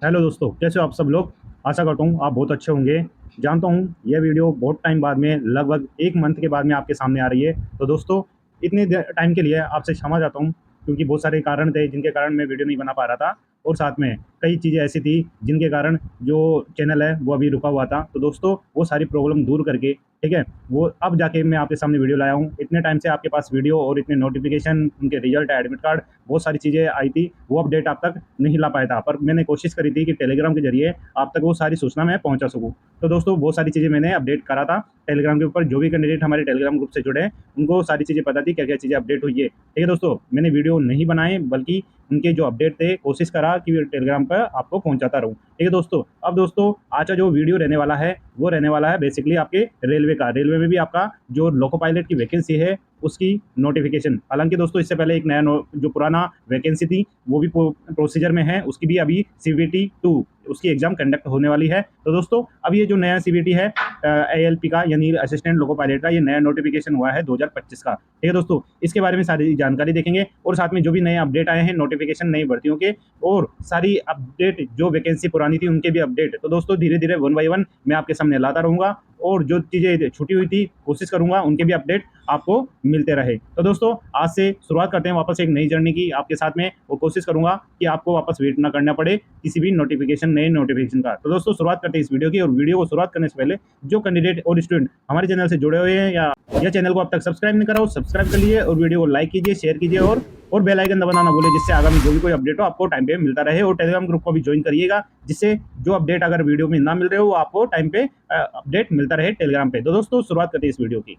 Hello दोस्तों, कैसे हो आप सब लोग। आशा करता हूँ आप बहुत अच्छे होंगे। जानता हूँ यह वीडियो बहुत टाइम बाद में, लगभग एक मंथ के बाद में आपके सामने आ रही है। तो दोस्तों, इतने टाइम के लिए आपसे क्षमा चाहता हूँ, क्योंकि बहुत सारे कारण थे जिनके कारण मैं वीडियो नहीं बना पा रहा था। और साथ में कई चीज़ें ऐसी थी जिनके कारण जो चैनल है वो अभी रुका हुआ था। तो दोस्तों, वो सारी प्रॉब्लम दूर करके, ठीक है, वो अब जाके मैं आपके सामने वीडियो लाया हूँ। इतने टाइम से आपके पास वीडियो और इतने नोटिफिकेशन, उनके रिजल्ट, एडमिट कार्ड, बहुत सारी चीज़ें आई थी, वो अपडेट आप तक नहीं ला पाया था। पर मैंने कोशिश करी थी कि टेलीग्राम के जरिए आप तक वो सारी सूचना मैं पहुंचा सकूं। तो दोस्तों, बहुत सारी चीज़ें मैंने अपडेट करा था टेलीग्राम के ऊपर। जो भी कैंडिडेट हमारे टेलीग्राम ग्रुप से जुड़े हैं, उनको सारी चीज़ें पता थी क्या क्या चीज़ें अपडेट हुई है। ठीक है दोस्तों, मैंने वीडियो नहीं बनाए, बल्कि उनके जो अपडेट थे कोशिश करा कि टेलीग्राम पर आपको पहुंचाता रहूं। ठीक है दोस्तों, अब दोस्तों आज का जो वीडियो रहने वाला है वो रहने वाला है बेसिकली आपके रेलवे का। रेलवे में भी आपका जो लोको पायलट की वैकेंसी है उसकी नोटिफिकेशन। हालांकि दोस्तों, इससे पहले एक नया जो पुराना वैकेंसी थी वो भी प्रोसीजर में है, उसकी भी अभी सीवीटी 2 उसकी एग्जाम कंडक्ट होने वाली है। तो दोस्तों, अब ये जो नया सीवीटी है एएलपी का, यानी असिस्टेंट लोको पायलट का, ये नया नोटिफिकेशन हुआ है 2025 का। ठीक है दोस्तों, इसके बारे में सारी जानकारी देखेंगे, और साथ में जो भी नए अपडेट आए हैं नोटिफिकेशन नई भर्तियों के, और सारी अपडेट, जो वैकेंसी पुरानी थी उनके भी अपडेट। तो दोस्तों, धीरे धीरे वन बाई वन मैं आपके सामने लाता रहूंगा, और जो चीज़ें छुटी हुई थी कोशिश करूंगा उनके भी अपडेट आपको मिलते रहे। तो दोस्तों, आज से शुरुआत करते हैं वापस एक नई जर्नी की आपके साथ में, और कोशिश करूंगा कि आपको वापस वेट ना करना पड़े किसी भी नोटिफिकेशन, नए नोटिफिकेशन का। तो दोस्तों, शुरुआत करते हैं इस वीडियो की। और वीडियो को शुरुआत करने से पहले जो कैंडिडेट और स्टूडेंट हमारे चैनल से जुड़े हुए हैं या चैनल को अब तक सब्सक्राइब नहीं करा हो, सब्सक्राइब कर लीजिए, और वीडियो को लाइक कीजिए, शेयर कीजिए, और बेल आइकन दबाना ना भूलिए, जिससे आगामी जो भी कोई अपडेट हो आपको टाइम पे मिलता रहे। और टेलीग्राम ग्रुप को भी ज्वाइन करिएगा, जिससे जो अपडेट अगर वीडियो में ना मिल रहे हो वो आपको टाइम पे अपडेट मिलता रहे टेलीग्राम पे। तो दोस्तों, शुरुआत करते हैं इस वीडियो की।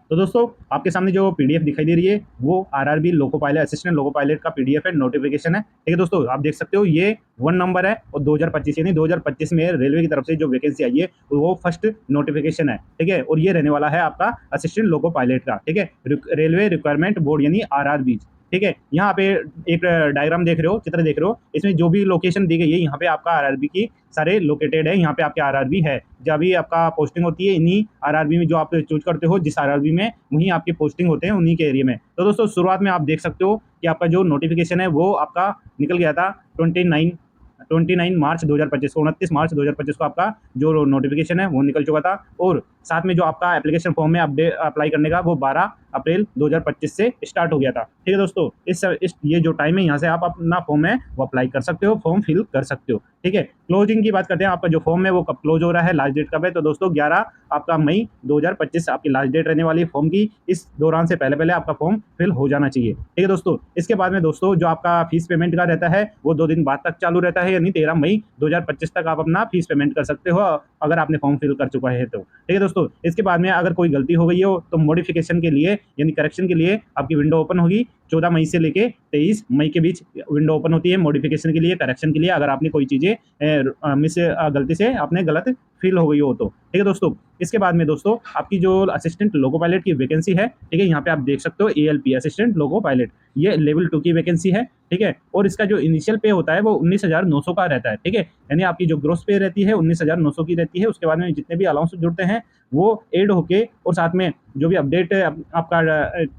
तो दोस्तों, आपके सामने जो पीडीएफ दिखाई दे रही है वो RRB loco pilot, assistant loco pilot का पीडीएफ है, नोटिफिकेशन है। ठीक है दोस्तों, आप देख सकते हो ये 1 नंबर है, और 2025 यानी 2025 में रेलवे की तरफ से जो वैकेंसी आई है वो फर्स्ट नोटिफिकेशन है। ठीक है, और ये रहने वाला है आपका असिस्टेंट लोको पायलट का। ठीक है, रेलवे रिक्वायरमेंट बोर्ड यानी आरआरबी। ठीक है, यहाँ पे एक डायग्राम देख रहे हो, चित्र देख रहे हो, इसमें जो भी लोकेशन दी गई है यहाँ पे आपका आरआरबी की सारे लोकेटेड है। यहाँ पे आपके आरआरबी है, जब भी आपका पोस्टिंग होती है इन्हीं आरआरबी में, जो आप चूज करते हो जिस आरआरबी में, वहीं आपकी पोस्टिंग होते हैं उन्हीं के एरिया में। तो दोस्तों, शुरुआत में आप देख सकते हो कि आपका जो नोटिफिकेशन है वो आपका निकल गया था 29 मार्च 2025 को, 29 मार्च 2025 को आपका जो नोटिफिकेशन है वो निकल चुका था। और साथ में जो आपका एप्लीकेशन फॉर्म है अपडेट अप्लाई करने का, वो 12 अप्रैल 2025 से स्टार्ट हो गया था। ठीक है दोस्तों, इस ये जो टाइम है यहाँ से आप अपना फॉर्म है वो अप्लाई कर सकते हो, फॉर्म फिल कर सकते हो। ठीक है, क्लोजिंग की बात करते हैं, आपका जो फॉर्म है वो कब क्लोज हो रहा है, लास्ट डेट कब है। तो दोस्तों, 11 आपका मई 2025 आपकी लास्ट डेट रहने वाली है फॉर्म की। इस दौरान से पहले पहले आपका फॉर्म फिल हो जाना चाहिए। ठीक है दोस्तों, इसके बाद में दोस्तों जो आपका फीस पेमेंट का रहता है वो 2 दिन बाद तक चालू रहता है, यानी 13 मई 2025 तक आप अपना फीस पेमेंट कर सकते हो, अगर आपने फॉर्म फिल कर चुका है तो। ठीक है दोस्तों, इसके बाद में अगर कोई गलती हो गई हो तो मॉडिफिकेशन के लिए यानी करेक्शन के लिए आपकी विंडो ओपन होगी। 14 मई से लेके 23 मई के बीच विंडो ओपन होती है मॉडिफिकेशन के लिए, करेक्शन के लिए, अगर आपने कोई चीज़ें मिस गलती से आपने गलत फिल हो गई हो तो। ठीक है दोस्तों, इसके बाद में दोस्तों आपकी जो असिस्टेंट लोको पायलट की वैकेंसी है, ठीक है, यहाँ पे आप देख सकते हो एएलपी असिस्टेंट लोको पायलट, ये लेवल 2 की वैकेंसी है। ठीक है, और इसका जो इनिशियल पे होता है वो 19,900 का रहता है। ठीक है, यानी आपकी जो ग्रोस पे रहती है 19,900 की रहती है। उसके बाद में जितने भी अलाउंस जुड़ते हैं वो ऐड होके, और साथ में जो भी अपडेट आपका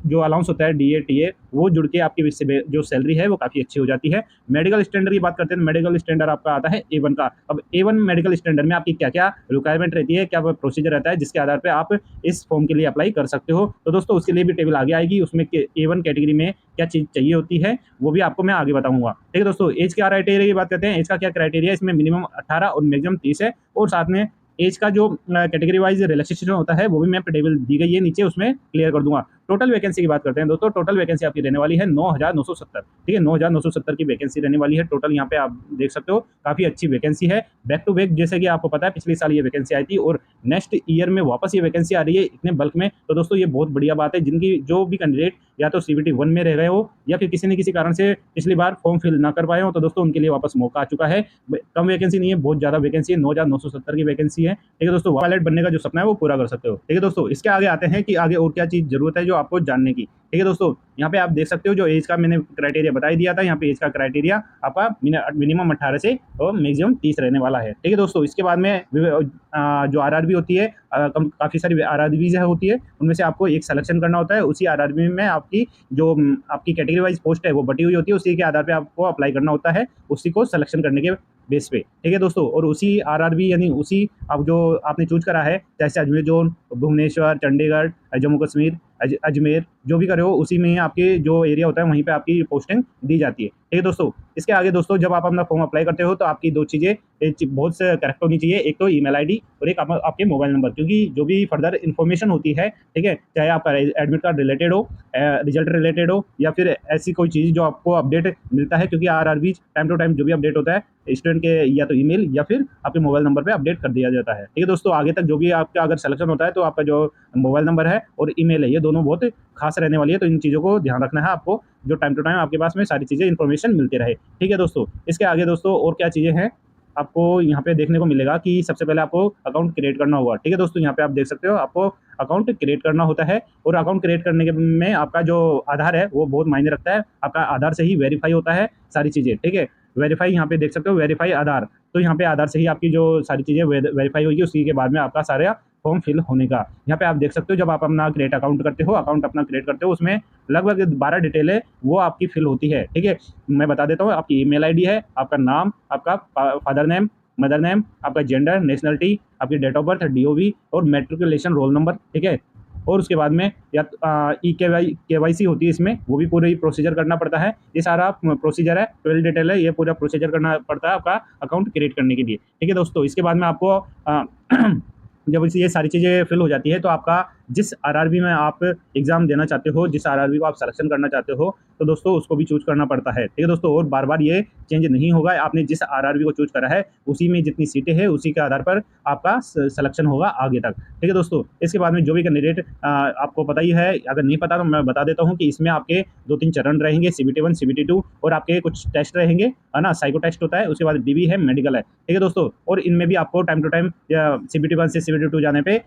जो अलाउंस होता है डीए टीए, वो जुड़ के आपकी जो सैलरी है वो काफ़ी अच्छी हो जाती है। मेडिकल स्टैंडर्ड की बात करते हैं, मेडिकल स्टैंडर्ड आपका आता है A1 का। अब A1 मेडिकल स्टैंडर्ड में आपकी क्या क्या रिक्वायरमेंट रहती है, क्या प्रोसीजर रहता है, जिसके आधार पर आप इस फॉर्म के लिए अप्लाई कर सकते हो। तो दोस्तों, उसके लिए भी टेबल आगे आएगी, उसमें A1 कैटेगरी में क्या चीज़ चाहिए होती है वो भी आपको मैं आगे बताऊंगा। ठीक है दोस्तों, एज क्या क्राइटेरिया की बात करते हैं, एज का क्या क्राइटेरिया है, इसमें मिनिमम 18 और मैक्सिमम 30 है। और साथ में एज का जो कैटेगरी वाइज रिलैक्सेशन होता है वो भी मैं टेबल दी गई है नीचे, उसमें क्लियर कर दूंगा। टोटल वैकेंसी की बात करते हैं दोस्तों, टोटल वैकेंसी आपकी रहने वाली है 9,970। ठीक है, 9,970 की वैकेंसी रहने वाली है टोटल। यहाँ पे आप देख सकते हो काफ़ी अच्छी वैकेंसी है, बैक टू बैक, जैसे कि आपको पता है पिछले साल ये वैकेंसी आई थी और नेक्स्ट ईयर में वापस ये वैकेंसी आ रही है इतने बल्क में। तो दोस्तों, ये बहुत बढ़िया बात है, जिनकी जो भी कैंडिडेट या तो सीबीटी 1 में रह गए हो या फिर किसी न किसी कारण से पिछली बार फॉर्म फिल ना कर पाए हो, तो दोस्तों उनके लिए वापस मौका आ चुका है। कम वैकेंसी नहीं है, बहुत ज़्यादा वैकेंसी है, 9,970 की वैकेंसी है। ठीक है दोस्तों, पायलट बनने का जो सपना है वो पूरा कर सकते हो। ठीक है दोस्तों, इसके आगे आते हैं कि आगे और क्या चीज़ जरूरत है जो आपको जानने की। ठीक है दोस्तों, यहाँ पे आप देख सकते हो जो एज का मैंने क्राइटेरिया बता ही दिया था। यहाँ पे एज का क्राइटेरिया आपका मिनिमम 18 से और मैक्सिमम 30 रहने वाला है। ठीक है दोस्तों, इसके बाद में जो आरआरबी होती है, काफ़ी सारी आरआरबीज होती है, उनमें से आपको एक सिलेक्शन करना होता है। उसी आरआरबी में आपकी जो आपकी कैटेगरी वाइज पोस्ट है वो बटी हुई होती है, उसी के आधार पे आपको अप्लाई करना होता है, उसी को सिलेक्शन करने के बेस पे। ठीक है दोस्तों, और उसी आरआरबी यानी उसी आप जो आपने चूज करा है, जैसे अजमेर जोन, भुवनेश्वर, चंडीगढ़, जम्मू कश्मीर, अजमेर, जो भी करे हो उसी में आपके जो एरिया होता है वहीं पे आपकी पोस्टिंग दी जाती है। ठीक है दोस्तों, इसके आगे दोस्तों जब आप अपना फॉर्म अप्लाई करते हो तो आपकी दो चीज़ें बहुत से करेक्ट होनी चाहिए। एक तो ईमेल आईडी और एक आपके मोबाइल नंबर, क्योंकि जो भी फर्दर इन्फॉर्मेशन होती है, ठीक है, चाहे आपका एडमिट कार्ड रिलेटेड हो, रिजल्ट रिलेटेड हो, या फिर ऐसी कोई चीज़ जो आपको अपडेट मिलता है, क्योंकि आरआरबी टाइम टू टाइम जो भी अपडेट होता है स्टूडेंट के या तो ईमेल या फिर आपके मोबाइल नंबर पे अपडेट कर दिया जाता है। ठीक है दोस्तों, आगे तक जो भी आपका अगर सिलेक्शन होता है तो आपका जो मोबाइल नंबर है और ईमेल है, ये दोनों बहुत खास रहने वाली है, तो इन चीज़ों को ध्यान रखना है आपको, जो टाइम टू टाइम आपके पास में सारी चीज़ें इन्फॉर्मेशन मिलती रहे। ठीक है दोस्तों, इसके आगे दोस्तों और क्या चीज़ें हैं आपको यहाँ पे देखने को मिलेगा कि सबसे पहले आपको अकाउंट क्रिएट करना होगा। ठीक है दोस्तों, यहाँ पे आप देख सकते हो आपको अकाउंट क्रिएट करना होता है, और अकाउंट क्रिएट करने के में आपका जो आधार है वो बहुत मायने रखता है। आपका आधार से ही वेरीफाई होता है सारी चीज़ें। ठीक है, वेरीफाई यहाँ पे देख सकते हो, वेरीफाई आधार, तो यहाँ पे आधार से ही आपकी जो सारी चीज़ें वेरीफाई होगी, उसी के बाद में आपका सारा फॉर्म फिल होने का। यहाँ पे आप देख सकते हो जब आप अपना क्रिएट अकाउंट करते हो, अकाउंट अपना क्रिएट करते हो, उसमें लगभग 12 डिटेलें वो आपकी फिल होती है। ठीक है, मैं बता देता हूँ, आपकी ईमेल आईडी है, आपका नाम, आपका फादर नेम, मदर नेम, आपका जेंडर, नेशनलिटी, आपकी डेट ऑफ बर्थ, डीओवी और मैट्रिकुलेशन रोल नंबर। ठीक है, और उसके बाद में या ई केवाईसी होती है, इसमें वो भी पूरी प्रोसीजर करना पड़ता है। ये सारा प्रोसीजर है, 12 डिटेल है, ये पूरा प्रोसीजर करना पड़ता है आपका अकाउंट क्रिएट करने के लिए। ठीक है दोस्तों, इसके बाद में आपको जब ये सारी चीज़ें फिल हो जाती है तो आपका जिस आरआरबी में आप एग्ज़ाम देना चाहते हो, जिस आरआरबी को आप सिलेक्शन करना चाहते हो, तो दोस्तों उसको भी चूज़ करना पड़ता है। ठीक है दोस्तों, और बार-बार ये चेंज नहीं होगा। आपने जिस आरआरबी को चूज़ करा है उसी में जितनी सीटें हैं उसी के आधार पर आपका सिलेक्शन होगा आगे तक। ठीक है दोस्तों, इसके बाद में जो भी कैंडिडेट आपको पता ही है, अगर नहीं पता तो मैं बता देता हूँ कि इसमें आपके 2-3 चरण रहेंगे, सीबीटी 1, सीबीटी 2, और आपके कुछ टेस्ट रहेंगे, है ना, साइको टेस्ट होता है, उसके बाद डीबी है, मेडिकल है। ठीक है दोस्तों, और इनमें भी आपको टाइम टू टाइम सीबीटी 1 से सीबीटी 2 जाने पे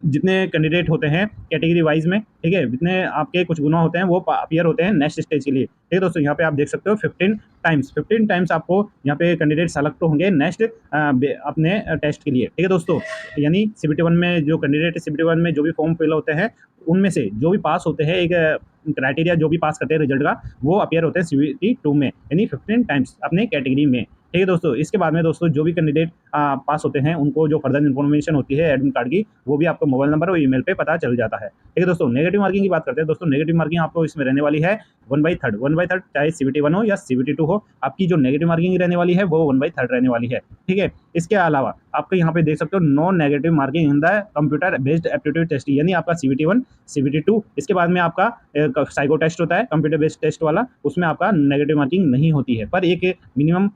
जितने कैंडिडेट होते हैं कैटेगरी वाइज में, ठीक है, जितने आपके कुछ गुना होते हैं वो अपीयर होते हैं नेक्स्ट स्टेज के लिए। ठीक है दोस्तों, यहाँ पे आप देख सकते हो 15 टाइम्स आपको यहाँ पे कैंडिडेट सेलेक्ट होंगे नेक्स्ट अपने टेस्ट के लिए। ठीक है दोस्तों, यानी सीबीटी 1 में जो कैंडिडेट सीबीटी 1 में जो भी फॉर्म फिल होते हैं उनमें से जो भी पास होते हैं, एक क्राइटेरिया जो भी पास करते हैं रिजल्ट का, वो अपीयर होते हैं सीबीटी 2 में, यानी 15 टाइम्स अपने कैटेगरी में। ठीक है दोस्तों, इसके बाद में दोस्तों जो भी कैंडिडेट पास होते हैं उनको जो फर्दर इन्फॉर्मेशन होती है एडमिट कार्ड की, वो भी आपको मोबाइल नंबर और ईमेल पे पता चल जाता है। ठीक है दोस्तों, नेगेटिव मार्किंग की बात करते हैं दोस्तों। नेगेटिव मार्किंग आपको इसमें रहने वाली है 1/3 चाहे सीबीटी 1 हो या सीबीटी 2 हो, आपकी जो नेगेटिव मार्किंग रहने वाली है वो 1/3 रहने वाली है। ठीक है, इसके अलावा आपको यहाँ पे देख सकते हो no negative marking in the computer based aptitude test, यानी आपका सीबीटी 1, सीबीटी 2, इसके बाद में आपका साइको टेस्ट होता है कंप्यूटर बेस्ड टेस्ट वाला, उसमें आपका नेगेटिव मार्किंग नहीं होती है, पर एक मिनिमम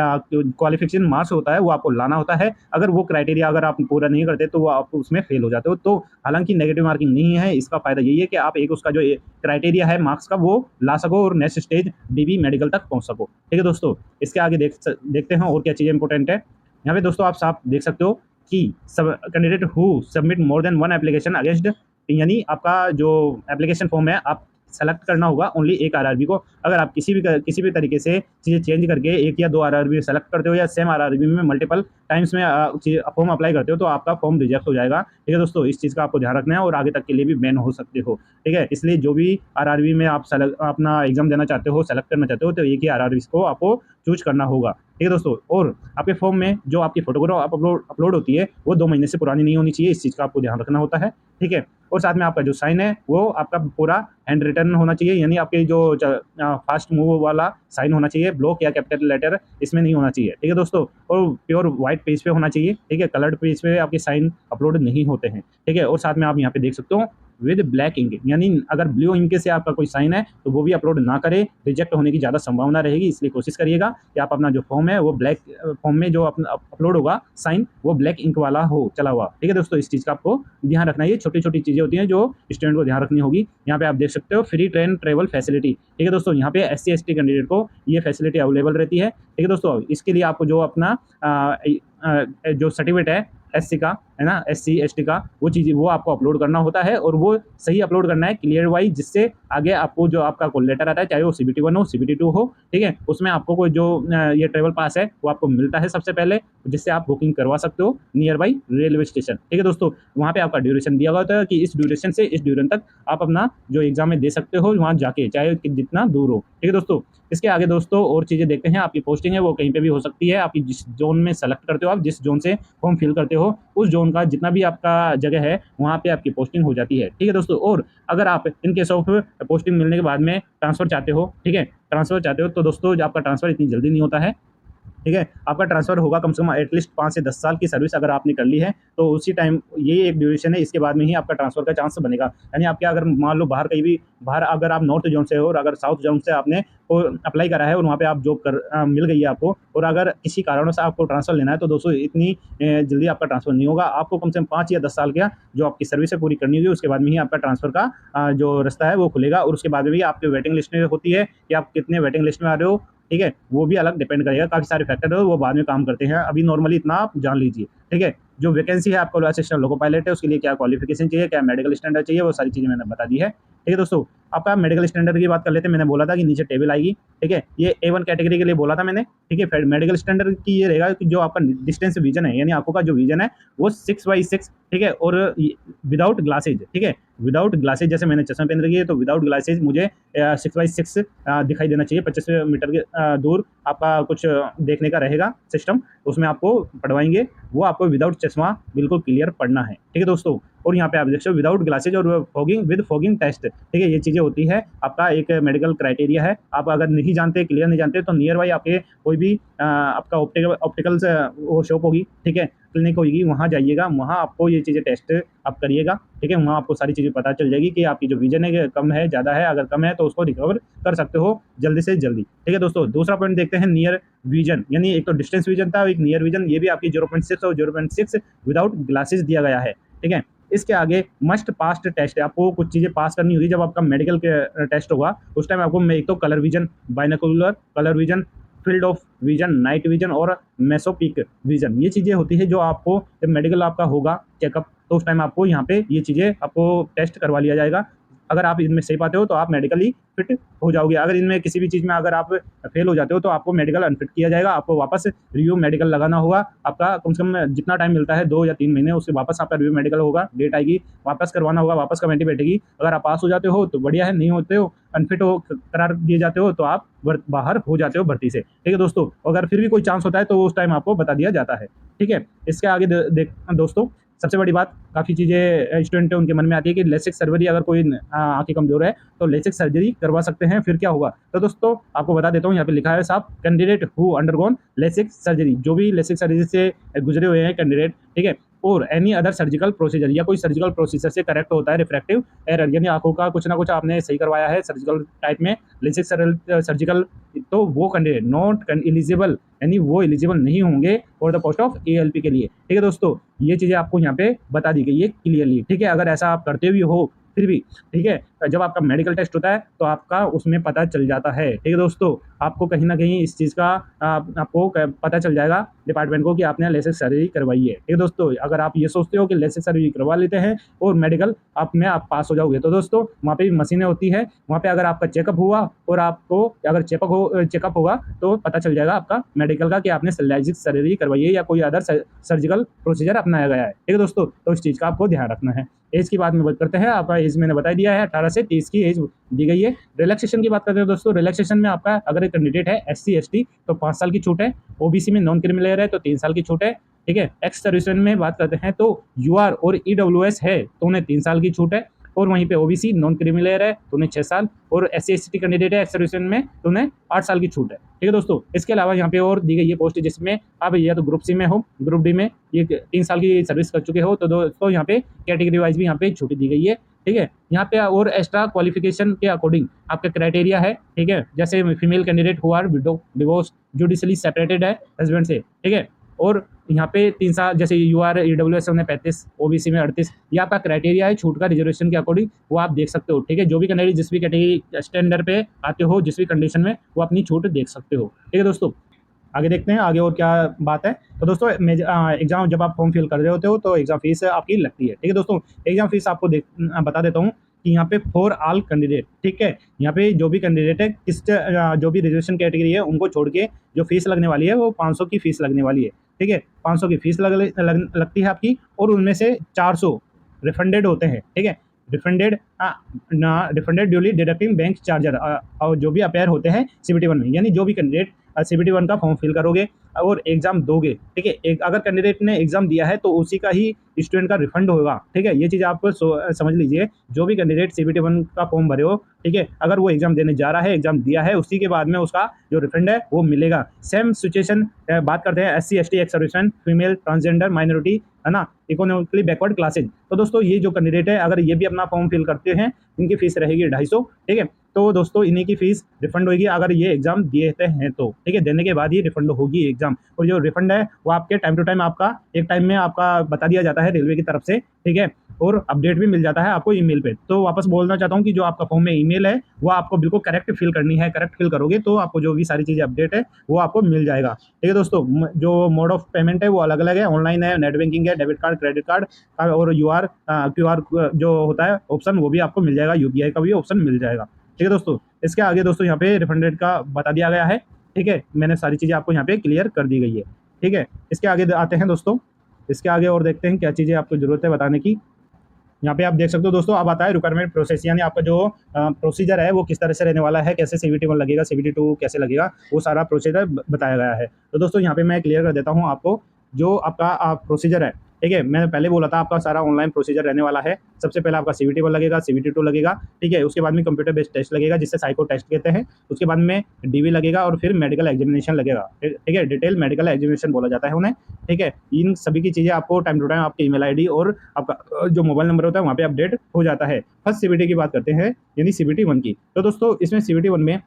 क्वालिफिकेशन मार्क्स होता है वो आपको लाना होता है। अगर वो क्राइटेरिया अगर आप पूरा नहीं करते तो वो आप उसमें फेल हो जाते हो। तो हालांकि नेगेटिव मार्किंग नहीं है, इसका फायदा यही है कि आप एक उसका जो क्राइटेरिया है मार्क्स का वो ला सको और नेक्स्ट स्टेज डीबी मेडिकल तक पहुंच सको। ठीक है दोस्तों, इसके आगे देखते हैं और क्या चीज़ें इंपॉर्टेंट है। यहाँ पे दोस्तों आप साफ देख सकते हो कि सब candidate who submit more than 1 application against, यानी आपका जो एप्लीकेशन फॉर्म है आप सेलेक्ट करना होगा ओनली एक आरआरबी को। अगर आप किसी भी तरीके से चीज़ें चेंज करके 1 या 2 आरआरबी सेलेक्ट करते हो या सेम आरआरबी में मल्टीपल टाइम्स में फॉर्म अप्लाई करते हो तो आपका फॉर्म रिजेक्ट हो जाएगा। ठीक है दोस्तों, इस चीज़ का आपको ध्यान रखना है और आगे तक के लिए भी बैन हो सकते हो। ठीक है, इसलिए जो भी आरआरबी में आप अपना एग्जाम देना चाहते हो, सेलेक्ट करना चाहते हो, तो एक ही आरआरबी को आपको चूज करना होगा। ठीक है दोस्तों, और आपके फॉर्म में जो आपकी फोटोग्राफ अपलोड होती है वो 2 महीने से पुरानी नहीं होनी चाहिए, इस चीज़ का आपको ध्यान रखना होता है। ठीक है, और साथ में आपका जो साइन है वो आपका पूरा हैंड रिटन होना चाहिए, यानी आपके जो फास्ट मूव वाला साइन होना चाहिए, ब्लॉक या कैपिटल लेटर इसमें नहीं होना चाहिए। ठीक है दोस्तों, और प्योर व्हाइट पेज पे होना चाहिए। ठीक है, कलर्ड पेज पे आपके साइन अपलोड नहीं होते हैं। ठीक है, और साथ में आप यहाँ पे देख सकते हो विद ब्लैक इंक, यानी अगर ब्लू इंक से आपका कोई साइन है तो वो भी अपलोड ना करें, रिजेक्ट होने की ज़्यादा संभावना रहेगी। इसलिए कोशिश करिएगा कि आप अपना जो फॉर्म है वो ब्लैक फॉर्म में जो अपलोड होगा साइन वो ब्लैक इंक वाला हो चला हुआ। ठीक है दोस्तों, इस चीज़ का आपको ध्यान रखना है। ये छोटी छोटी चीज़ें होती हैं जो स्टूडेंट को ध्यान रखनी होगी। यहाँ पे आप देख सकते हो फ्री ट्रेन ट्रेवल फैसिलिटी। ठीक है दोस्तों, यहाँ पे SC ST कैंडिडेट को ये फैसिलिटी अवेलेबल रहती है। ठीक है दोस्तों, इसके लिए आपको जो अपना जो सर्टिफिकेट है SC का, है ना, SC ST का, वो चीज़ें वो आपको अपलोड करना होता है और वो सही अपलोड करना है क्लियर वाइज, जिससे आगे आपको जो आपका कॉल लेटर आता है, चाहे वो CBT 1 हो, CBT 2 हो, ठीक है, उसमें आपको कोई जो ये ट्रैवल पास है वो आपको मिलता है सबसे पहले, जिससे आप बुकिंग करवा सकते हो नियर बाई रेलवे स्टेशन। ठीक है दोस्तों, वहाँ पे आपका ड्यूरेशन दिया हुआ होता है कि इस ड्यूरेशन से इस ड्यूरेशन तक आप अपना जो एग्जाम में दे सकते हो वहाँ जाके, चाहे जितना दूर हो। ठीक है दोस्तों, इसके आगे दोस्तों और चीज़ें देखते हैं। आपकी पोस्टिंग है वो कहीं पे भी हो सकती है, आपकी जिस जोन में सेलेक्ट करते हो, आप जिस जोन से फॉर्म फिल करते हो उस जोन का जितना भी आपका जगह है वहाँ पे आपकी पोस्टिंग हो जाती है। ठीक है दोस्तों, और अगर आप इन केस ऑफ पोस्टिंग मिलने के बाद में ट्रांसफर चाहते हो, ठीक है, ट्रांसफर चाहते हो तो दोस्तों आपका ट्रांसफर इतनी जल्दी नहीं होता है। ठीक है, आपका ट्रांसफर होगा कम से कम एटलीस्ट 5 से 10 साल की सर्विस अगर आपने कर ली है, तो उसी टाइम ये एक ड्यूरेशन है, इसके बाद में ही आपका ट्रांसफर का चांस बनेगा। यानी आपके अगर मान लो बाहर कहीं भी, बाहर अगर आप नॉर्थ जोन से हो और अगर साउथ जोन से आपने अप्लाई करा है और वहाँ पे आप जॉब मिल गई है आपको, और अगर किसी कारणों से आपको ट्रांसफर लेना है, तो दोस्तों इतनी जल्दी आपका ट्रांसफर नहीं होगा। आपको कम से कम 5 या 10 साल का जो आपकी सर्विस है पूरी करनी होगी, उसके बाद में ही आपका ट्रांसफर का जो रास्ता है वो खुलेगा, और उसके बाद में भी आपकी वेटिंग लिस्ट में होती है कि आप कितने वेटिंग लिस्ट में आ रहे हो। ठीक है, वो भी अलग डिपेंड करेगा, काफ़ी सारे फैक्टर है वो बाद में काम करते हैं, अभी नॉर्मली इतना आप जान लीजिए। ठीक है, जो वैकेंसी है आपको असिस्टेंट लोको पायलट है, उसके लिए क्या क्वालिफिकेशन चाहिए, क्या मेडिकल स्टैंडर्ड चाहिए, वो सारी चीज़ें मैंने बता दी है। ठीक है दोस्तों, आपका मेडिकल स्टैंडर्ड की बात कर लेते हैं। मैंने बोला था कि नीचे टेबल आएगी, ठीक है, ये A1 कैटेगरी के लिए बोला था मैंने। ठीक है, फिर मेडिकल स्टैंडर्ड की ये रहेगा कि जो आपका डिस्टेंस विजन है, यानी आंखों का जो विजन है वो 6/6, ठीक है, और विदाउट ग्लासेज। ठीक है, विदाउट ग्लासेज, जैसे मैंने चश्मा पहन रखी है तो विदाउट ग्लासेज मुझे 6/6 दिखाई देना चाहिए। 25 मीटर के दूर आपका कुछ देखने का रहेगा सिस्टम, उसमें आपको पढ़वाएंगे, वो आपको विदाउट चश्मा बिल्कुल क्लियर पढ़ना है। ठीक है दोस्तों, और यहाँ पे आप देख सकते हो विदाउट ग्लासेज और फॉगिंग विद फॉगिंग टेस्ट। ठीक है, ये चीज़ें होती है, आपका एक मेडिकल क्राइटेरिया है। आप अगर नहीं जानते, क्लियर नहीं जानते, तो नियर बाई आपके कोई भी आपका ऑप्टिकल्स वो शॉप होगी, ठीक है, क्लिनिक होगी, वहाँ जाइएगा, वहाँ आपको ये चीज़ें टेस्ट आप करिएगा। ठीक है, वहाँ आपको सारी चीज़ें पता चल जाएगी कि आपकी जो विजन है कम है, ज़्यादा है, अगर कम है तो उसको रिकवर कर सकते हो जल्दी से जल्दी। ठीक है दोस्तों, दूसरा पॉइंट देखते हैं, नियर विजन, यानी एक तो डिस्टेंस विजन था, एक नियर विजन, ये भी आपकी 0.6 और 0.6 विदाउट ग्लासेस दिया गया है। ठीक है, इसके आगे मस्ट पास टेस्ट है, आपको कुछ चीज़ें पास करनी होगी जब आपका मेडिकल टेस्ट होगा, उस टाइम आपको एक तो colour vision, binocular colour vision, field of vision, night vision और मेसोपिक विजन, ये चीज़ें होती है जो आपको जब मेडिकल आपका होगा चेकअप, तो उस टाइम आपको यहाँ पे ये चीज़ें आपको टेस्ट करवा लिया जाएगा। अगर आप इनमें सही पाते हो तो आप मेडिकली फिट हो जाओगे, अगर इनमें किसी भी चीज़ में अगर आप फेल हो जाते हो तो आपको मेडिकल अनफिट किया जाएगा, आपको वापस रिव्यू मेडिकल लगाना होगा। आपका कम से कम जितना टाइम मिलता है 2 या 3 महीने, उसके वापस आपका रिव्यू मेडिकल होगा, डेट आएगी, वापस करवाना होगा, वापस कमेटी बैठेगी। अगर आप पास हो जाते हो तो बढ़िया है, नहीं होते हो, अनफिट हो करार दिए जाते हो, तो आप बाहर हो जाते हो भर्ती से। ठीक है दोस्तों, अगर फिर भी कोई चांस होता है तो उस टाइम आपको बता दिया जाता है। ठीक है, इसके आगे देख दोस्तों, सबसे बड़ी बात, काफ़ी चीज़ें स्टूडेंट है उनके मन में आती है कि लेसिक सर्जरी, अगर कोई आँखें कमज़ोर है तो लेसिक सर्जरी करवा सकते हैं, फिर क्या होगा। तो दोस्तों आपको बता देता हूँ, यहाँ पे लिखा है साहब, candidate who undergone LASIK surgery, जो भी लेसिक सर्जरी से गुजरे हुए हैं कैंडिडेट, ठीक है, और एनी अदर सर्जिकल प्रोसीजर, या कोई सर्जिकल प्रोसीजर से करेक्ट होता है रिफ्रैक्टिव एरर, यानी आंखों का कुछ ना कुछ आपने सही करवाया है सर्जिकल टाइप में, लेसिक सर्जिकल, तो वो कैंडिडेट नॉट एलिजिबल, यानी वो एलिजिबल नहीं होंगे for the post of ALP के लिए। ठीक है दोस्तों, ये चीज़ें आपको यहाँ पे बता दी गई है क्लियरली। ठीक है, अगर ऐसा आप करते भी हो फिर भी, ठीक है, जब आपका मेडिकल टेस्ट होता है तो आपका उसमें पता चल जाता है। ठीक है दोस्तों, आपको कहीं ना कहीं इस चीज़ का आपको पता चल जाएगा डिपार्टमेंट को कि आपने लेसिक सर्जरी करवाई है। ठीक है दोस्तों, अगर आप ये सोचते हो कि लेसिक सर्जरी करवा लेते हैं और मेडिकल आप पास हो जाओगे, तो दोस्तों वहाँ पे भी मशीनें होती है, वहाँ पे अगर आपका चेकअप हुआ और आपको अगर चेकअप होगा तो पता चल जाएगा आपका मेडिकल का कि आपने लेसिक सर्जरी करवाई है या कोई अदर सर्जिकल प्रोसीजर अपनाया गया है। ठीक है दोस्तों, तो इस चीज़ का आपको ध्यान रखना है। एज की बात में बात करते हैं, आपका एज मैंने बता दिया है, 18 से 30 की एज दी गई है। रिलैक्सेशन की बात करते हैं दोस्तों, रिलैक्सेशन में आपका अगर एक कैंडिडेट है SC ST तो 5 साल की छूट है, OBC में नॉन क्रिमिनल है तो 3 साल की छूट है। ठीक है, एक्स सर्विसमैन में बात करते हैं तो UR और EWS है तो उन्हें 3 साल की छूट है, और वहीं पे OBC नॉन क्रिमिनल है तो उन्हें 6 साल, और SC ST कैंडिडेट है एक्स सर्विसमैन में तो उन्हें 8 साल की छूट है। ठीक है दोस्तों, इसके अलावा यहाँ पे और दी गई है पोस्ट जिसमें आप या तो ग्रुप C में हो, ग्रुप D में ये 3 साल की सर्विस कर चुके हो, तो दोस्तों यहाँ पे कैटेगरी वाइज भी यहाँ पे छुट्टी दी गई है। ठीक है, यहाँ पे और एक्स्ट्रा क्वालिफिकेशन के अकॉर्डिंग आपका क्राइटेरिया है। ठीक है, जैसे female candidate who are widow, divorce, judicially separated है हस्बैंड से। ठीक है, और यहाँ पे 3 साल, जैसे UR EWS उन्हें 35, OBC में 38, ये आपका क्राइटेरिया है छूट का रिजर्वेशन के अकॉर्डिंग, वो आप देख सकते हो। ठीक है, जो भी कैंडिडेट जिस भी कैटेगरी स्टैंडर्ड पे आते हो, जिस भी कंडीशन में, वो अपनी छूट देख सकते हो। ठीक है दोस्तों, आगे देखते हैं आगे और क्या बात है। तो दोस्तों एग्जाम जब आप फॉर्म फिल कर रहे होते हो तो एग्जाम फीस आपकी लगती है, ठीक है दोस्तों। एग्जाम फीस आपको बता देता हूँ कि यहाँ पे फॉर ऑल कैंडिडेट, ठीक है, यहाँ पे जो भी कैंडिडेट है जो भी रिजर्वेशन कैटेगरी है उनको छोड़ के जो फीस लगने वाली है वो 500 की फीस लगने वाली है, ठीक है। 500 की फीस लगती है आपकी, और उनमें से 400 रिफंडेड होते हैं, ठीक है। Refunded refunded duly deducting bank charger, और जो भी अपेयर होते हैं CBT 1 में, यानी जो भी कैंडिडेट CBT 1 का फॉर्म फिल करोगे और एग्जाम दोगे, ठीक है। एक अगर कैंडिडेट ने एग्जाम दिया है तो उसी का ही स्टूडेंट का रिफंड होगा, ठीक है। ये चीज़ आप समझ लीजिए। जो भी कैंडिडेट CBT 1 का फॉर्म भरे हो, ठीक है, अगर वो एग्जाम देने जा रहा है, एग्जाम दिया है, उसी के बाद में उसका जो रिफंड है वो मिलेगा। सेम सिचुएशन बात करते हैं SC ST ex serviceman, female, transgender, minority, है ना, इकोनॉमिकली बैकवर्ड क्लासेज। तो दोस्तों ये जो कैंडिडेट है अगर ये भी अपना फॉर्म फिल करते हैं, इनकी फीस रहेगी 250, ठीक है। तो दोस्तों इन्हीं की फीस रिफंड होगी अगर ये एग्जाम देते हैं तो, ठीक है। देने के बाद ही रिफंड होगी एग्जाम, और जो रिफंड है वो आपके टाइम टू टाइम आपका एक टाइम में आपका बता दिया जाता है रेलवे की तरफ से, ठीक है। और अपडेट भी मिल जाता है आपको ईमेल पे। तो वापस बोलना चाहता हूँ कि जो आपका फॉर्म में ईमेल है वो आपको बिल्कुल करेक्ट फिल करनी है। करेक्ट फिल करोगे तो आपको जो भी सारी चीज़ें अपडेट है वो आपको मिल जाएगा, ठीक है दोस्तों। जो मोड ऑफ पेमेंट है वो अलग अलग है, ऑनलाइन है, नेट बैंकिंग है, डेबिट कार्ड, क्रेडिट कार्ड, और QR जो होता है ऑप्शन वो भी आपको मिल जाएगा, UPI का भी ऑप्शन मिल जाएगा, ठीक है दोस्तों। इसके आगे दोस्तों यहाँ पे रिफंडेड का बता दिया गया है, ठीक है। मैंने सारी चीज़ें आपको यहाँ पे क्लियर कर दी गई है, ठीक है। इसके आगे आते हैं दोस्तों, इसके आगे और देखते हैं क्या चीज़ें आपको ज़रूरत है बताने की। यहाँ पे आप देख सकते हो दोस्तों, अब आता है रिक्वायरमेंट प्रोसेस, यानी आपका जो प्रोसीजर है वो किस तरह से रहने वाला है, कैसे CBT 1 लगेगा, CBT 2 कैसे लगेगा, वो सारा प्रोसीजर बताया गया है। तो दोस्तों यहाँ पे मैं क्लियर कर देता हूँ आपको, जो आपका प्रोसीजर है, ठीक है। मैंने पहले बोला था आपका सारा ऑनलाइन प्रोसीजर रहने वाला है। सबसे पहले आपका CBT 1 लगेगा, CBT 2 लगेगा, ठीक है। उसके बाद में कंप्यूटर बेस्ड टेस्ट लगेगा जिससे साइको टेस्ट कहते हैं। उसके बाद में DV लगेगा और फिर मेडिकल एग्जामिनेशन लगेगा, ठीक है। डिटेल मेडिकल एग्जामिनेशन बोला जाता है उन्हें, ठीक है। इन सभी की चीज़ें आपको टाइम टू टाइम आपकी ईमेल ID और आपका जो मोबाइल नंबर होता है वहाँ पे अपडेट हो जाता है। फर्स्ट CBT की बात करते हैं, यानी CBT 1 की। तो दोस्तों इसमें CBT 1 में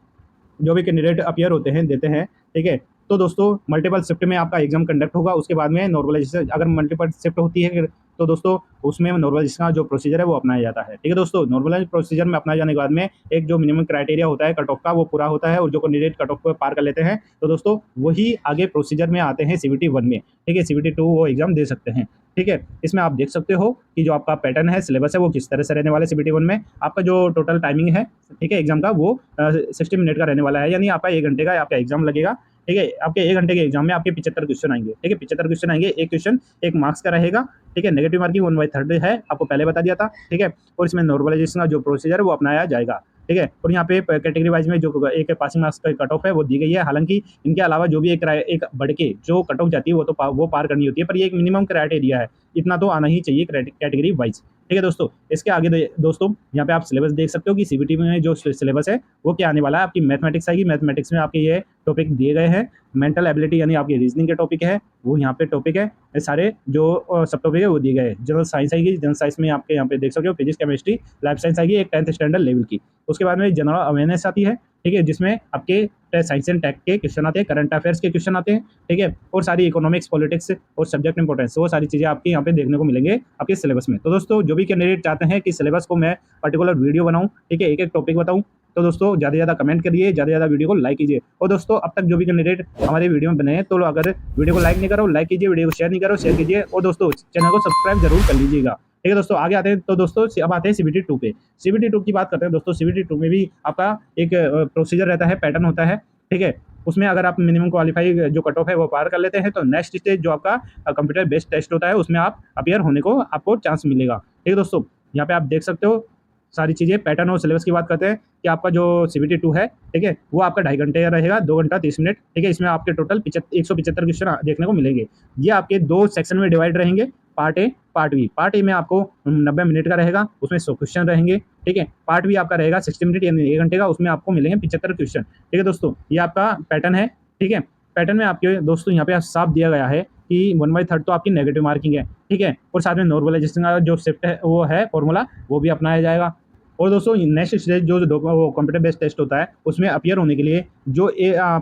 जो भी कैंडिडेट अपीयर होते हैं, देते हैं, ठीक है। तो दोस्तों मल्टीपल शिफ्ट में आपका एग्जाम कंडक्ट होगा। उसके बाद में नॉर्मलाइजेशन, अगर मल्टीपल शिफ्ट होती है तो दोस्तों उसमें नॉर्मलाइजेशन का जो प्रोसीजर है वो अपनाया जाता है, ठीक है दोस्तों। नॉर्मलाइज प्रोसीजर में अपनाए जाने के बाद में एक जो मिनिमम क्राइटेरिया होता है कट ऑफ का वो पूरा होता है, और जो कैंडिडेट कट ऑफ को पार कर लेते हैं तो दोस्तों वही आगे प्रोसीजर में आते हैं CBT 1 में, ठीक है। CBT 2 वो एग्जाम दे सकते हैं, ठीक है। इसमें आप देख सकते हो कि जो आपका पैटर्न है, सिलेबस है, वो किस तरह से रहने वाला है। CBT 1 में आपका जो टोटल टाइमिंग है, ठीक है, एग्जाम का वो 60 मिनट का रहने वाला है, यानी आपका 1 घंटे का आपका एग्जाम लगेगा, ठीक है। आपके 1 घंटे के एग्जाम में आपके 75 क्वेश्चन आएंगे, ठीक है। 75 क्वेश्चन आएंगे, एक क्वेश्चन 1 मार्क्स का रहेगा, ठीक है। नेगेटिव मार्किंग 1/3 है, आपको पहले बता दिया था, ठीक है। और इसमें नॉर्मलाइजेशन का जो प्रोसीजर है वो अपनाया जाएगा, ठीक है। और यहाँ पे कैटेगरी वाइज में जो एक पासिंग मार्क्स का कट ऑफ है वो दी गई है। हालांकि इनके अलावा जो भी एक बढ़ के जो कट ऑफ जाती है वो तो वो पार करनी होती है, पर ये एक मिनिमम क्राइटेरिया है, इतना तो आना ही चाहिए कैटेगरी वाइज, ठीक है दोस्तों। इसके आगे दोस्तों यहाँ पे आप सिलेबस देख सकते हो कि CBT में जो सिलेबस है वो क्या आने वाला है। आपकी मैथमेटिक्स आएगी, मैथमेटिक्स में आपके ये टॉपिक दिए गए हैं। मेंटल एबिलिटी यानी आपकी रीजनिंग के टॉपिक है वो यहाँ पे टॉपिक है। ये सारे जो सब टॉपिक है वो दिए गए हैं। जनरल साइंस आएगी, जनरल साइंस में आपके यहाँ पे देख सकते हो फिजिक्स, केमिस्ट्री, लाइफ साइंस आएगी एक 10th स्टैंडर्ड लेवल की। उसके बाद में जनरल अवेयरनेस आती है, ठीक है, जिसमें आपके साइंस एंड टेक के क्वेश्चन आते हैं, करंट अफेयर्स के क्वेश्चन आते हैं, ठीक है। और सारी इकोनॉमिक्स, पॉलिटिक्स और सब्जेक्ट इंपॉर्टेंस, वो सारी चीज़ें आपके यहाँ पे देखने को मिलेंगे आपके सिलेबस में। तो दोस्तों जो भी कैंडिडेट चाहते हैं कि सिलेबस को मैं पर्टिकुलर वीडियो बनाऊँ, ठीक है, एक एक टॉपिक बताऊँ, तो दोस्तों ज़्यादा से ज़्यादा कमेंट करिए, ज़्यादा से ज़्यादा वीडियो को लाइक कीजिए। और दोस्तों अब तक जो भी कैंडिडेट हमारे वीडियो में बने हैं तो अगर वीडियो को लाइक नहीं करो, लाइक कीजिए, वीडियो को शेयर नहीं करो, शेयर कीजिए, और दोस्तों चैनल को सब्सक्राइब जरूर कर लीजिएगा, ठीक है दोस्तों। आगे आते हैं तो दोस्तों अब आते हैं CBT 2 पे। CBT 2 की बात करते हैं दोस्तों। CBT 2 में भी आपका एक प्रोसीजर रहता है, पैटर्न होता है, ठीक है। उसमें अगर आप मिनिमम क्वालिफाई जो कट ऑफ है वो पार कर लेते हैं तो नेक्स्ट स्टेज जो आपका कंप्यूटर बेस्ड टेस्ट होता है उसमें आप अपीयर होने को आपको चांस मिलेगा, ठीक है दोस्तों। यहाँ पे आप देख सकते हो सारी चीज़ें। पैटर्न और सिलेबस की बात करते हैं कि आपका जो CBT 2 है, ठीक है, वो आपका 2.5 घंटे का रहेगा, 2 घंटा 30 मिनट, ठीक है। इसमें आपके टोटल 175 क्वेश्चन देखने को मिलेंगे। ये आपके 2 सेक्शन में डिवाइड रहेंगे, part A, part B. Part A में आपको 90 मिनट का रहेगा, उसमें 100 क्वेश्चन रहेंगे, ठीक है। पार्ट बी आपका रहेगा 60 मिनट यानी 1 घंटे का, उसमें आपको मिलेंगे 75 क्वेश्चन, ठीक है दोस्तों। ये आपका पैटर्न है, ठीक है। पैटर्न में आपके दोस्तों यहाँ पे साफ दिया गया है कि 1/3 तो आपकी नेगेटिव मार्किंग है, ठीक है। और साथ में नॉर्मलाइजेशन का जो शिफ्ट है वो है फॉर्मूला, वो भी अपनाया जाएगा। और दोस्तों नेक्स्ट स्टेज जो कंप्यूटर बेस्ड टेस्ट होता है उसमें अपीयर होने के लिए जो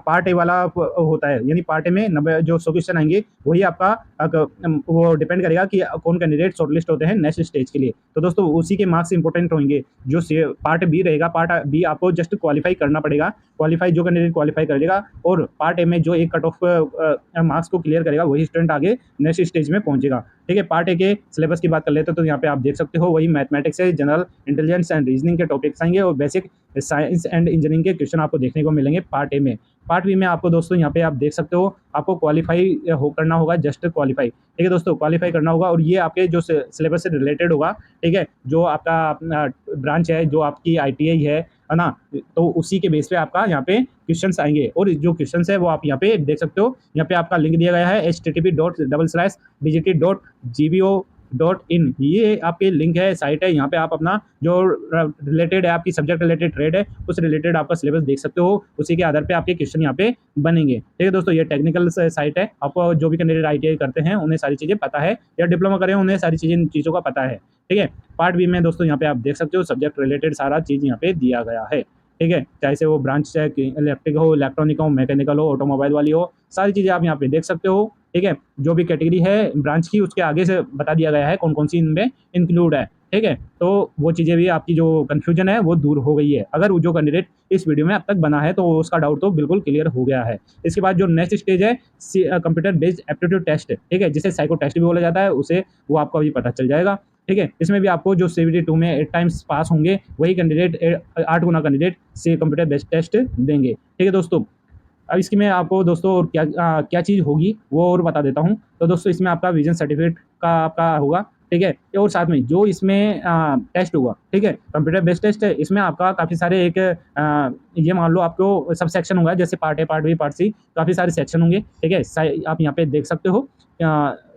पार्ट ए वाला होता है, यानी पार्ट ए में 90 जो 100 क्वेश्चन आएंगे वही आपका वो डिपेंड करेगा कि कौन कैंडिडेट शॉर्टलिस्ट होते हैं नेक्स्ट स्टेज के लिए। तो दोस्तों उसी के मार्क्स इंपॉर्टेंट होंगे। जो पार्ट बी रहेगा, पार्ट बी आपको जस्ट क्वालिफाई करना पड़ेगा, क्वालिफाई जो कैंडिडेट क्वालिफाई करेगा, और पार्ट ए में जो एक कट ऑफ मार्क्स को क्लियर करेगा वही स्टूडेंट आगे नेक्स्ट स्टेज में पहुंचेगा। ठीक है, पार्ट ए के सिलेबस की बात कर लेते हैं तो यहाँ पे आप देख सकते हो वही मैथमेटिक्स है, जनरल इंटेलिजेंस एंड रीजनिंग के टॉपिक्स आएंगे और बेसिक साइंस एंड इंजीनियरिंग के क्वेश्चन आपको देखने को मिलेंगे पार्ट ए में। पार्ट बी में आपको दोस्तों यहाँ पे आप देख सकते हो आपको क्वालिफाई करना होगा, जस्ट क्वालिफाई। ठीक है दोस्तों, क्वालिफाई करना होगा और ये आपके जो सिलेबस से रिलेटेड होगा। ठीक है, जो आपका ब्रांच है, जो आपकी ITI है ना, तो उसी के बेस पे आपका यहाँ पे क्वेश्चंस आएंगे। और जो क्वेश्चंस है वो आप यहाँ पे देख सकते हो, यहाँ पे आपका लिंक दिया गया है http://dgt.gbo.in। ये आपके लिंक है, साइट है, यहाँ पे आप अपना जो रिलेटेड है, आपकी सब्जेक्ट रिलेटेड ट्रेड है, उस रिलेटेड आपका सिलेबस देख सकते हो। उसी के आधार पे आपके क्वेश्चन यहाँ पे बनेंगे। ठीक है दोस्तों, ये टेक्निकल साइट है, आपको जो भी कैंडिडेट ITI करते हैं उन्हें सारी चीज़ें पता है, या डिप्लोमा करें उन्हें सारी चीज़ों का पता है। ठीक है, पार्ट बी में दोस्तों यहाँ पे आप देख सकते हो सब्जेक्ट रिलेटेड सारा चीज़ यहाँ पे दिया गया है। ठीक है, चाहे से वो ब्रांच है इलेक्ट्रिक हो, इलेक्ट्रॉनिक हो, मैकेनिकल हो, ऑटोमोबाइल वाली हो, सारी चीज़ें आप यहाँ पे देख सकते हो। ठीक है, जो भी कैटेगरी है ब्रांच की उसके आगे से बता दिया गया है कौन कौन सी इनमें इंक्लूड है। ठीक है, तो वो चीज़ें भी आपकी जो कन्फ्यूजन है वो दूर हो गई है। अगर जो कैंडिडेट इस वीडियो में अब तक बना है तो उसका डाउट तो बिल्कुल क्लियर हो गया है। इसके बाद जो नेक्स्ट स्टेज है कंप्यूटर बेस्ड एप्टीट्यूड टेस्ट, ठीक है, जिसे साइको टेस्ट भी बोला जाता है, उसे वो आपको अभी पता चल जाएगा। ठीक है, इसमें भी आपको जो CBT 2 में 8 टाइम्स पास होंगे वही कैंडिडेट 8 गुना कैंडिडेट से कंप्यूटर बेस्ड टेस्ट देंगे। ठीक है दोस्तों, अब इसकी मैं आपको दोस्तों और क्या चीज़ होगी वो और बता देता हूँ। तो दोस्तों इसमें आपका विजन सर्टिफिकेट का आपका होगा। ठीक है, और साथ में जो इसमें टेस्ट होगा, ठीक है, कंप्यूटर बेस्ड टेस्ट है, इसमें आपका काफ़ी सारे ये मान लो आपको सब सेक्शन होगा, जैसे part A, part B, part C, काफ़ी सारे सेक्शन होंगे। ठीक है, आप यहाँ पे देख सकते हो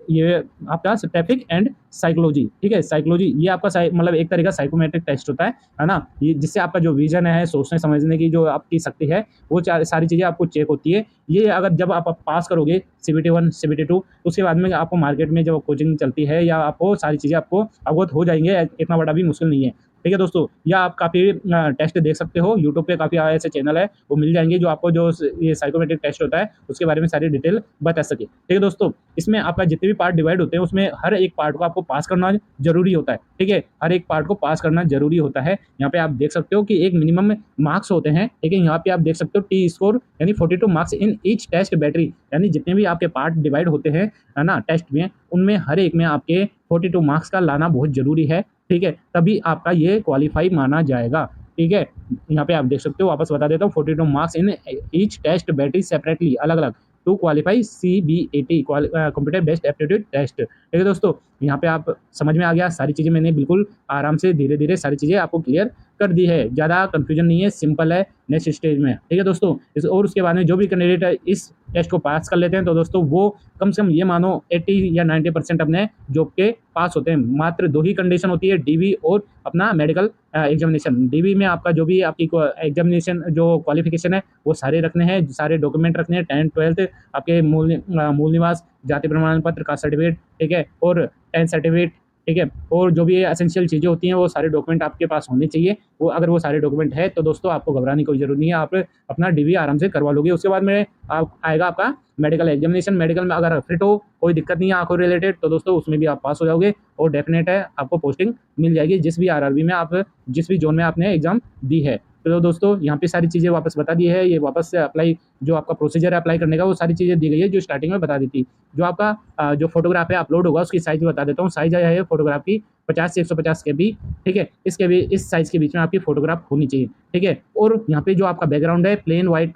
ये आपका ट्रैफिक एंड साइकोलॉजी। ठीक है, साइकोलॉजी ये आपका मतलब एक तरीका साइकोमेट्रिक टेस्ट होता है ना, ये जिससे आपका जो विजन है, सोचने समझने की जो आपकी शक्ति है, वो सारी चीज़ें आपको चेक होती है। ये अगर जब आप पास करोगे CBT 1, CBT 2, उसके बाद में आपको मार्केट में जब कोचिंग चलती है या आपको सारी चीज़ें आपको अवगत हो जाएंगे, इतना बड़ा भी मुश्किल नहीं है। ठीक है दोस्तों, या आप काफ़ी टेस्ट देख सकते हो, यूट्यूब पे काफ़ी ऐसे चैनल है वो मिल जाएंगे जो आपको जो ये साइकोमेट्रिक टेस्ट होता है उसके बारे में सारी डिटेल बता सके। ठीक है दोस्तों, इसमें आपका जितने भी पार्ट डिवाइड होते हैं उसमें हर एक पार्ट को आपको पास करना जरूरी होता है। ठीक है, हर एक पार्ट को पास करना जरूरी होता है। यहाँ पे आप देख सकते हो कि एक मिनिमम मार्क्स होते हैं। ठीक है, यहाँ पे आप देख सकते हो T स्कोर यानी 42 marks in each test battery, यानी जितने भी आपके पार्ट डिवाइड होते हैं है ना टेस्ट में, उनमें हर एक में आपके 42 मार्क्स का लाना बहुत जरूरी है। ठीक है, तभी आपका ये क्वालिफाई माना जाएगा। ठीक है, यहाँ पे आप देख सकते हो, वापस बता देता हूँ, 42 marks in each test battery separately, अलग अलग, to qualify CBAT computer based aptitude test. ठीक है दोस्तों, यहाँ पे आप समझ में आ गया, सारी चीज़ें मैंने बिल्कुल आराम से धीरे धीरे सारी चीज़ें आपको क्लियर कर दी है, ज़्यादा कंफ्यूजन नहीं है, सिंपल है नेक्स्ट स्टेज में। ठीक है दोस्तों, और उसके बाद में जो भी कैंडिडेट इस टेस्ट को पास कर लेते हैं तो दोस्तों वो कम से कम ये मानो 80 या 90% अपने जॉब के पास होते हैं। मात्र 2 ही कंडीशन होती है, DV और अपना मेडिकल एग्जामिनेशन। DV में आपका जो भी आपकी एग्जामिनेशन जो क्वालिफिकेशन है वो सारे रखने हैं, सारे डॉक्यूमेंट रखने हैं, 10th 12th आपके मूल निवास, जाति प्रमाण पत्र, कास्ट सर्टिफिकेट, ठीक है, और 10th सर्टिफिकेट। ठीक है, और जो भी एसेंशियल चीज़ें होती हैं वो सारे डॉक्यूमेंट आपके पास होने चाहिए। वो अगर वो सारे डॉक्यूमेंट है तो दोस्तों आपको घबराने की कोई जरूरत नहीं है, आप अपना DV आराम से करवा लोगे। उसके बाद में आएगा आपका मेडिकल एग्जामिनेशन। मेडिकल में अगर फिट हो, कोई दिक्कत नहीं है आंखों रिलेटेड, तो दोस्तों उसमें भी आप पास हो जाओगे और डेफिनेट है आपको पोस्टिंग मिल जाएगी जिस भी RRB में आप जिस भी जोन में आपने एग्जाम दी है। तो दोस्तों यहाँ पे सारी चीज़ें वापस बता दी है, ये वापस से अप्लाई जो आपका प्रोसीजर है अप्लाई करने का वो सारी चीज़ें दी गई है जो स्टार्टिंग में बता दी थी। जो आपका जो फोटोग्राफ है अपलोड होगा उसकी साइज बता देता हूँ। साइज है फोटोग्राफ की 50 से 150 KB। ठीक है, इसके भी इस साइज के बीच में आपकी फोटोग्राफ होनी चाहिए। ठीक है, और यहाँ पे जो आपका बैकग्राउंड है प्लेन व्हाइट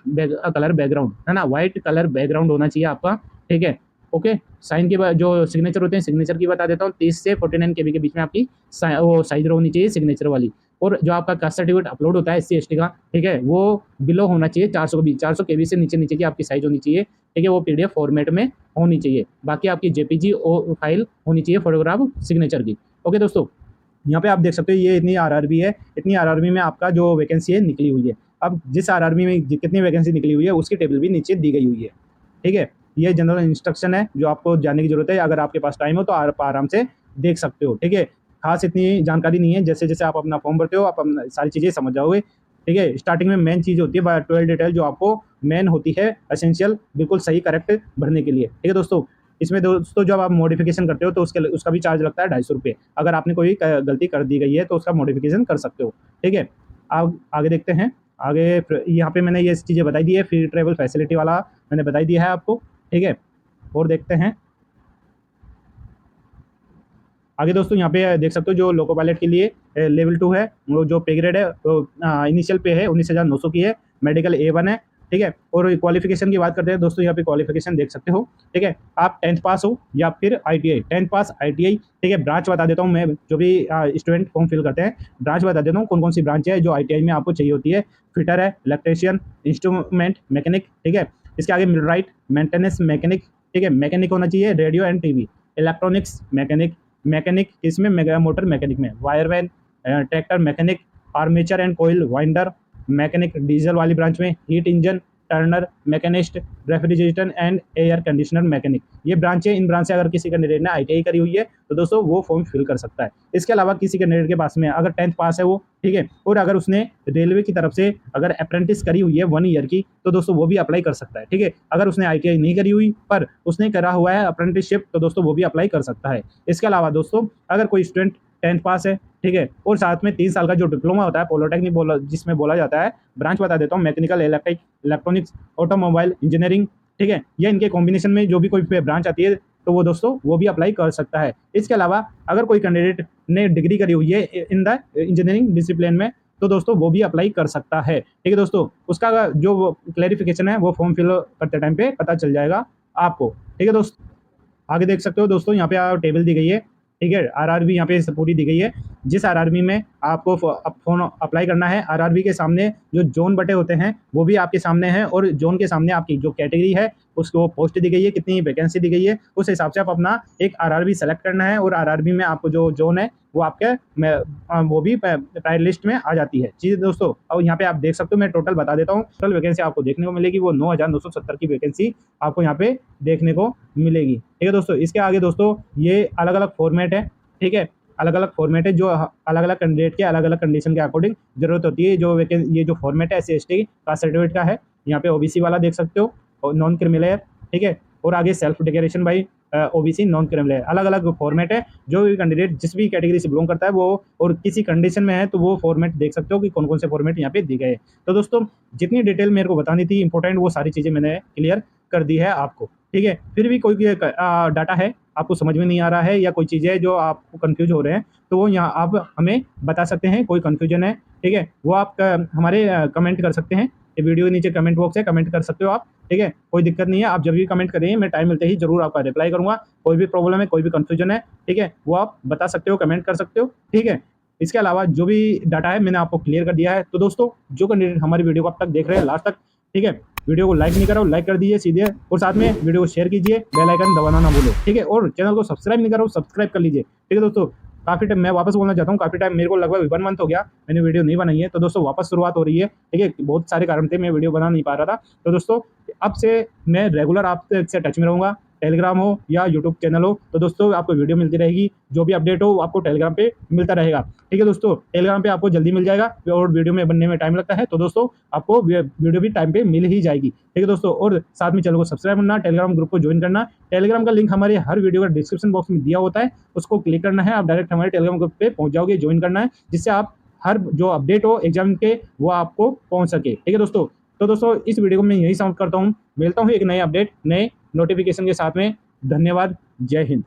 कलर बैकग्राउंड है ना, व्हाइट कलर बैकग्राउंड होना चाहिए आपका। ठीक है, ओके। साइन के बाद जो सिग्नेचर होते हैं, सिग्नेचर की बता देता हूँ, 30 से 49 KB के बीच में आपकी वो साइज होनी चाहिए सिग्नेचर वाली। और जो आपका कास्ट सर्टिफिकेट अपलोड होता है SC ST का, ठीक है, वो बिलो होना चाहिए 400 KB, 400 KB से नीचे नीचे की आपकी साइज होनी चाहिए। ठीक है, वो PDF फॉर्मेट में होनी चाहिए। बाकी आपकी JPG फाइल होनी चाहिए फोटोग्राफ सिग्नेचर की। ओके दोस्तों, यहाँ पे आप देख सकते हो ये इतनी RRB है, इतनी RRB में आपका जो वैकेंसी है निकली हुई है। अब जिस RRB में कितनी वैकेंसी निकली हुई है उसकी टेबल भी नीचे दी गई हुई है। ठीक है, ये जनरल इंस्ट्रक्शन है जो आपको जानने की जरूरत है, अगर आपके पास टाइम हो तो आप आराम से देख सकते हो। ठीक है, खास इतनी जानकारी नहीं है, जैसे जैसे आप अपना फॉर्म भरते हो आप सारी चीज़ें समझ जाओगे। ठीक है। स्टार्टिंग में मेन चीज़ होती है 12 डिटेल जो आपको मेन होती है एसेंशियल, बिल्कुल सही करेक्ट भरने के लिए, ठीक है दोस्तों। इसमें दोस्तों जब आप मॉडिफिकेशन करते हो तो उसका भी चार्ज लगता है 250 रुपये। अगर आपने कोई गलती कर दी गई है तो उसका मॉडिफिकेशन कर सकते हो, ठीक है। आप आगे देखते हैं। आगे यहाँ पे मैंने ये चीज़ें बताई दी है, फ्री ट्रेवल फैसिलिटी वाला मैंने बताई दिया है आपको, ठीक है। और देखते हैं आगे दोस्तों। यहाँ पे देख सकते हो जो लोको पायलट के लिए लेवल 2 है, वो जो पे ग्रेड है वो इनिशियल पे है 19,900 की है, मेडिकल A1 है, ठीक है। और क्वालिफिकेशन की बात करते हैं दोस्तों, यहाँ पे क्वालिफिकेशन देख सकते हो, ठीक है। आप 10th पास हो या फिर ITI, 10th पास ITI, ठीक है। ब्रांच बता देता हूँ मैं, जो भी स्टूडेंट फॉर्म फिल करते हैं ब्रांच बता देता हूँ कौन कौन सी ब्रांच है जो ITI में आपको चाहिए होती है। फिटर है, इलेक्ट्रीशियन, इंस्ट्रूमेंट मैकेनिक, ठीक है। इसके आगे मिलराइट, मेंटेनेंस मैकेनिक, ठीक है। मैकेनिक होना चाहिए, radio and TV, electronics mechanic, mechanic इसमें मोटर मैकेनिक में, wireman, tractor mechanic, armature and coil winder mechanic, diesel वाली ब्रांच में heat engine turner machinist, refrigerator and air conditioner mechanic, ये branch है। इन ब्रांच से अगर किसी कैंडिडेट ने ITI करी हुई है तो दोस्तों वो फॉर्म फिल कर सकता है। इसके अलावा किसी कैंडिडेट के पास में अगर 10th पास है वो, ठीक है, और अगर उसने रेलवे की तरफ से अगर अप्रेंटिस करी हुई है 1 ईयर की तो दोस्तों वो भी अप्लाई कर सकता है, ठीक है। अगर उसने ITI नहीं करी हुई पर उसने करा हुआ है अप्रेंटिसशिप तो दोस्तों वो भी अप्लाई कर सकता है। इसके अलावा दोस्तों अगर कोई स्टूडेंट 10th पास है, ठीक है, और साथ में 3 साल का जो डिप्लोमा होता है पॉलिटेक्निक जिसमें बोला जाता है, ब्रांच बता देता हूँ, mechanical, electric, electronics, automobile engineering, ठीक है, या इनके कॉम्बिनेशन में जो भी कोई ब्रांच आती है तो वो दोस्तों वो भी अप्लाई कर सकता है। इसके अलावा अगर कोई कैंडिडेट ने डिग्री करी हुई है इन द इंजीनियरिंग डिसिप्लिन में तो दोस्तों वो भी अप्लाई कर सकता है, ठीक है दोस्तों। उसका जो क्लैरिफिकेशन है वो फॉर्म फिल करते टाइम पे पता चल जाएगा आपको, ठीक है दोस्तों। आगे देख सकते हो दोस्तों, यहाँ पे टेबल दी गई है, ठीक है। RRB यहाँ पे पूरी दी गई है। जिस RRB में आपको फोन अप्लाई करना है, RRB के सामने जो जोन बटे होते हैं वो भी आपके सामने हैं, और जोन के सामने आपकी जो कैटेगरी है उसको पोस्ट दी गई है, कितनी वैकेंसी दी गई है, उस हिसाब से आप अपना एक RRB सेलेक्ट करना है। और RRB में आपको जो जोन है वो आपके वो भी प्रायर लिस्ट में आ जाती है चीज़ दोस्तों। और यहाँ पे आप देख सकते हो, मैं टोटल बता देता हूँ, टोटल वैकेंसी आपको देखने को मिलेगी वो 9,970 की वैकेंसी आपको यहाँ पे देखने को मिलेगी, ठीक है दोस्तों। इसके आगे दोस्तों ये अलग अलग फॉर्मेट है, ठीक है, अलग अलग फॉर्मेट है जो अलग अलग कैंडिडेट के अलग अलग कंडीशन के अकॉर्डिंग जरूरत होती है। जो ये जो फॉर्मेट है SC/ST कास्ट सर्टिफिकेट का है, यहाँ पे OBC वाला देख सकते हो, और नॉन क्रिमिनल, ठीक है। और आगे self declaration by OBC non criminal, अलग अलग फॉर्मेट है। जो भी कैंडिडेट जिस भी कैटेगरी से बिलोंग करता है वो और किसी कंडीशन में है तो वो फॉर्मेट देख सकते हो कि कौन कौन से फॉर्मेट यहाँ पे दी गए। तो दोस्तों जितनी डिटेल मेरे को बतानी थी इंपॉर्टेंट वो सारी चीज़ें मैंने क्लियर कर दी है आपको, ठीक है। फिर भी कोई डाटा है आपको समझ में नहीं आ रहा है या कोई चीज़ है जो आपको कंफ्यूज हो रहे हैं तो वो यहाँ आप हमें बता सकते हैं। कोई कंफ्यूजन है, ठीक है, वो आप हमारे कमेंट कर सकते हैं। ये वीडियो के नीचे कमेंट बॉक्स है, कमेंट कर सकते हो आप, ठीक है। कोई दिक्कत नहीं है, आप जब भी कमेंट करेंगे मैं टाइम मिलते ही जरूर आपका रिप्लाई करूँगा। कोई भी प्रॉब्लम है, कोई भी कंफ्यूजन है, ठीक है, वो आप बता सकते हो, कमेंट कर सकते हो, ठीक है। इसके अलावा जो भी डाटा है मैंने आपको क्लियर कर दिया है। तो दोस्तों जो कैंडिडेट हमारी वीडियो को अब तक देख रहे हैं लास्ट तक, ठीक है, वीडियो को लाइक नहीं करो, लाइक कर दीजिए सीधे, और साथ में वीडियो को शेयर कीजिए, बेल आइकन दबाना ना भूलो, ठीक है। और चैनल को सब्सक्राइब नहीं करो, सब्सक्राइब कर लीजिए, ठीक है दोस्तों। काफ़ी टाइम मैं वापस बोलना चाहता हूँ, काफ़ी टाइम मेरे को लगभग 1 मंथ हो गया मैंने वीडियो नहीं बनाई है, तो दोस्तों वापस शुरुआत हो रही है, ठीक है। बहुत सारे कारण थे मैं वीडियो बना नहीं पा रहा था, तो दोस्तों अब से मैं रेगुलर आपसे टच में रहूँगा। टेलीग्राम हो या यूट्यूब चैनल हो तो दोस्तों आपको वीडियो मिलती रहेगी, जो भी अपडेट हो आपको टेलीग्राम पे मिलता रहेगा, ठीक है दोस्तों। टेलीग्राम पे आपको जल्दी मिल जाएगा और वीडियो में बनने में टाइम लगता है, तो दोस्तों आपको वीडियो भी टाइम पे मिल ही जाएगी, ठीक है दोस्तों। और साथ में चैनल को सब्सक्राइब करना, टेलीग्राम ग्रुप को ज्वाइन करना। टेलीग्राम का लिंक हमारे हर वीडियो का डिस्क्रिप्शन बॉक्स में दिया होता है, उसको क्लिक करना है, आप डायरेक्ट हमारे टेलीग्राम ग्रुप पे पहुंच जाओगे, ज्वाइन करना है, जिससे आप हर जो अपडेट हो एग्जाम के वो आपको पहुंच सके, ठीक है दोस्तों। तो दोस्तों इस वीडियो को मैं यही समाप्त करता हूँ, मिलता हूँ एक नए अपडेट नए नोटिफिकेशन के साथ में। धन्यवाद, जय हिंद।